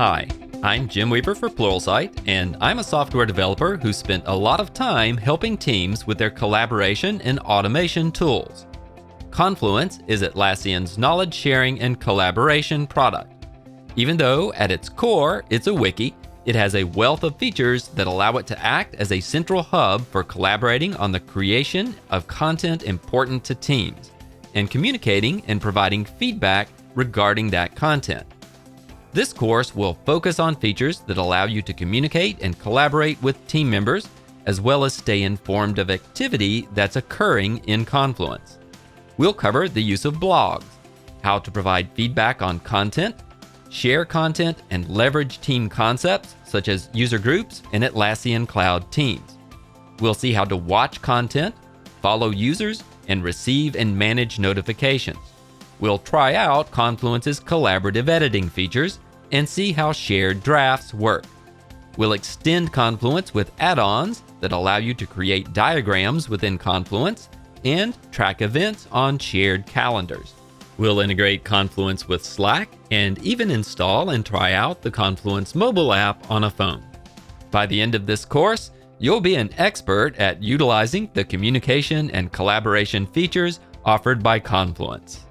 Hi, I'm Jim Weaver for Pluralsight, and I'm a software developer who spent a lot of time helping teams with their collaboration and automation tools. Confluence is Atlassian's knowledge sharing and collaboration product. Even though at its core it's a wiki, it has a wealth of features that allow it to act as a central hub for collaborating on the creation of content important to teams, and communicating and providing feedback regarding that content. This course will focus on features that allow you to communicate and collaborate with team members, as well as stay informed of activity that's occurring in Confluence. We'll cover the use of blogs, how to provide feedback on content, share content, and leverage team concepts such as user groups and Atlassian Cloud Teams. We'll see how to watch content, follow users, and receive and manage notifications. We'll try out Confluence's collaborative editing features and see how shared drafts work. We'll extend Confluence with add-ons that allow you to create diagrams within Confluence and track events on shared calendars. We'll integrate Confluence with Slack and even install and try out the Confluence mobile app on a phone. By the end of this course, you'll be an expert at utilizing the communication and collaboration features offered by Confluence.